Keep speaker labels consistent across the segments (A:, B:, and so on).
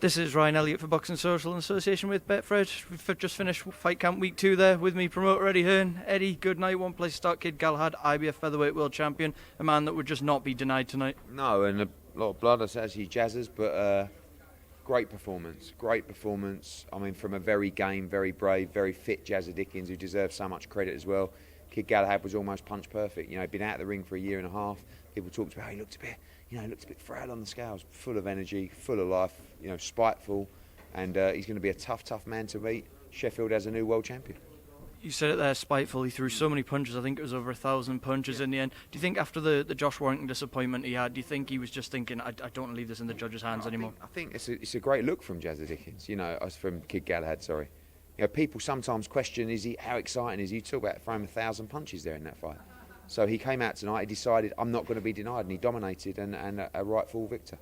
A: This is Ryan Elliott for Boxing Social in association with Betfred. We've just finished Fight Camp Week 2 there with me, promoter Eddie Hearn. Eddie, good night. One place to start. Kid Galahad IBF Featherweight World Champion, a man that would just not be denied tonight.
B: No, and a lot of blood, as he jazzers, but great performance. Great performance. I mean, from a very game, very brave, very fit Jazza Dickens, who deserves so much credit as well. Kid Galahad was almost punch perfect. You know, he'd been out of the ring for a year and a half. People talked about how he looked a bit, he looked a bit frail on the scales, full of energy, full of life, spiteful, and he's going to be a tough man to beat. Sheffield has a new world champion.
A: You said it there, spiteful. He threw so many punches. I think it was over 1,000 punches in the end. Do you think after the Josh Warrington disappointment he had, do you think he was just thinking, I don't want to leave this in the judges' hands anymore?
B: I think it's a great look from Jazza Dickens, from Kid Galahad, sorry. People sometimes question, how exciting is he? You talk about throwing 1,000 punches there in that fight. So he came out tonight, he decided, I'm not going to be denied, and he dominated, and a rightful victor.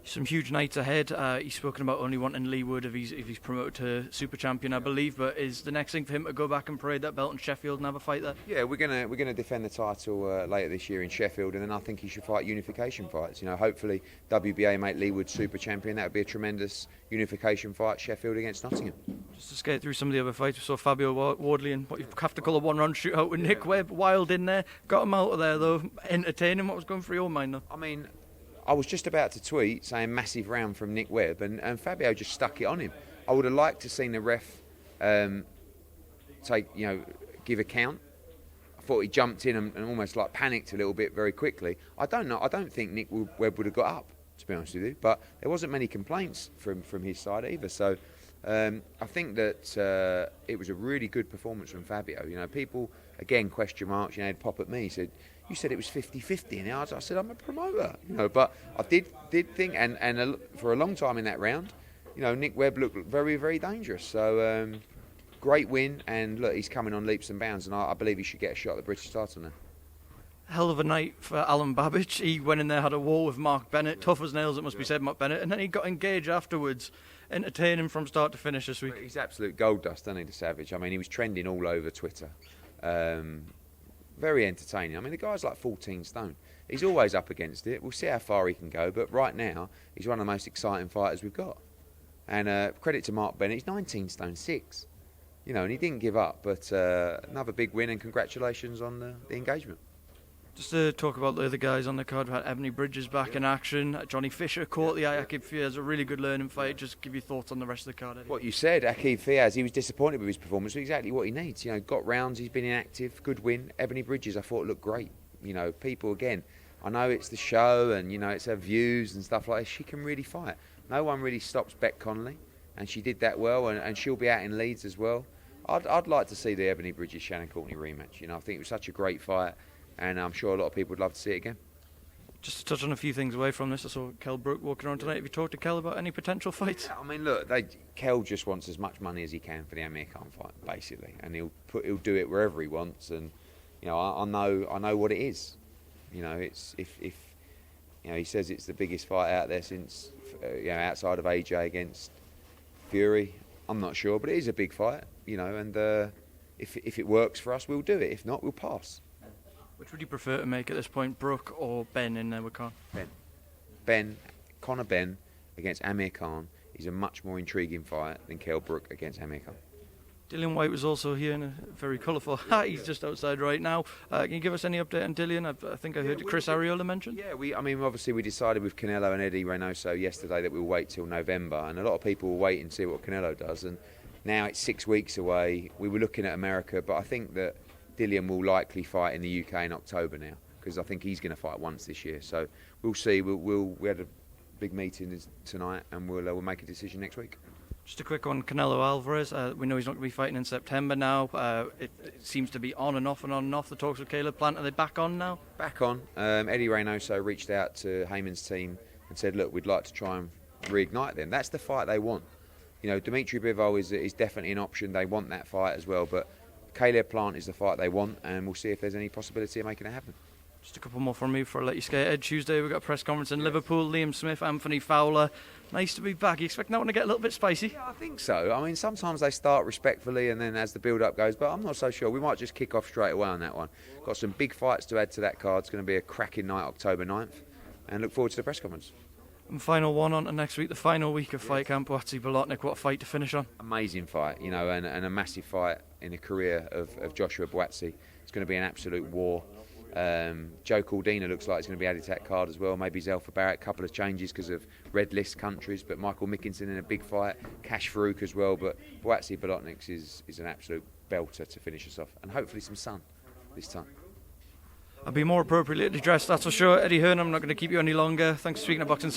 A: Some huge nights ahead. He's spoken about only wanting Lee Wood if he's promoted to Super Champion, I believe. But is the next thing for him to go back and parade that belt in Sheffield and have a fight there?
B: Yeah, we're gonna defend the title later this year in Sheffield, and then I think he should fight unification fights. Hopefully WBA make Lee Wood Super Champion. That would be a tremendous unification fight. Sheffield against Nottingham.
A: Just to skate through some of the other fights, we saw Fabio Wardley and what you have to call a one-round shootout with Nick Webb. Wild in there, got him out of there though. Entertaining. What was going through your mind though?
B: I mean, I was just about to tweet saying massive round from Nick Webb, and Fabio just stuck it on him. I would have liked to seen the ref give a count. I thought he jumped in and almost like panicked a little bit very quickly. I don't think Nick Webb would have got up, to be honest with you. But there wasn't many complaints from his side either. So I think that it was a really good performance from Fabio. People again question marks. They'd pop at me. Said, you said it was 50-50, and I said I'm a promoter, But I did think, and for a long time in that round, Nick Webb looked very, very dangerous. So great win, and look, he's coming on leaps and bounds, and I believe he should get a shot at the British title now.
A: Hell of a night for Alan Babic. He went in there, had a war with Mark Bennett, tough as nails, it must be said, Mark Bennett, and then he got engaged afterwards, entertaining from start to finish this week.
B: He's absolute gold dust, isn't he, the Savage? I mean, he was trending all over Twitter. Very entertaining. I mean, the guy's like 14 stone. He's always up against it. We'll see how far he can go, but right now, he's one of the most exciting fighters we've got. And credit to Mark Bennett, he's 19 stone 6. And he didn't give up, but another big win, and congratulations on the engagement.
A: Just to talk about the other guys on the card, we had Ebony Bridges back in action. Johnny Fisher caught the eye. Akib Fiaz, a really good learning fight. Just give your thoughts on the rest of the card, Eddie.
B: What you said, Akib Fiaz, he was disappointed with his performance. Exactly what he needs. Got rounds, he's been inactive, good win. Ebony Bridges, I thought looked great. People, again, I know it's the show and, it's her views and stuff like that. She can really fight. No one really stops Beck Connolly, and she did that well, and she'll be out in Leeds as well. I'd like to see the Ebony Bridges-Shannon Courtney rematch. I think it was such a great fight. And I'm sure a lot of people would love to see it again.
A: Just to touch on a few things away from this, I saw Kell Brook walking around tonight. Have you talked to Kell about any potential fights?
B: Yeah, I mean, look, Kell just wants as much money as he can for the Amir Khan fight, basically, and he'll do it wherever he wants. And I know what it is. It's if he says it's the biggest fight out there since outside of AJ against Fury. I'm not sure, but it is a big fight. And if it works for us, we'll do it. If not, we'll pass.
A: Which would you prefer to make at this point, Brook or Benn in there with Khan?
B: Conor Benn against Amir Khan is a much more intriguing fight than Kell Brook against Amir Khan.
A: Dillian Whyte was also here in a very colourful hat. He's just outside right now. Can you give us any update on Dillian? I think I heard Chris Arreola mention.
B: Yeah, obviously we decided with Canelo and Eddie Reynoso yesterday that we'll wait till November, and a lot of people will wait and see what Canelo does. And now it's 6 weeks away. We were looking at America, but I think that Dillian will likely fight in the UK in October now, because I think he's going to fight once this year. So we'll see. We had a big meeting tonight, and we'll make a decision next week.
A: Just a quick one, Canelo Alvarez. We know he's not going to be fighting in September now. It seems to be on and off and on and off. The talks with Caleb Plant, are they back on now? Back on.
B: Eddie Reynoso reached out to Heyman's team and said, look, we'd like to try and reignite them. That's the fight they want. Dimitri Bivol is definitely an option. They want that fight as well, but Caleb Plant is the fight they want, and we'll see if there's any possibility of making it happen.
A: Just a couple more from me before I let you skate ahead. Tuesday we've got a press conference in Liverpool. Liam Smith, Anthony Fowler. Nice to be back. You expect that one to get a little bit spicy?
B: Yeah, I think so. I mean, sometimes they start respectfully and then as the build-up goes, but I'm not so sure. We might just kick off straight away on that one. Got some big fights to add to that card. It's going to be a cracking night, October 9th, and look forward to the press conference.
A: And final one on to next week, the final week of fight camp. Buatsi Bolotnik, what a fight to finish on.
B: Amazing fight, you know, and a massive fight in the career of Joshua Buatsi. It's going to be an absolute war. Joe Caldina looks like he's going to be added to that card as well. Maybe Zelfa Barrett, a couple of changes because of red list countries. But Michael Mickinson in a big fight, Cash Farouk as well. But Buatsi Bolotnik is an absolute belter to finish us off, and hopefully some sun this time.
A: I'll be more appropriately dressed, that's for sure. Eddie Hearn, I'm not going to keep you any longer. Thanks for speaking of boxing.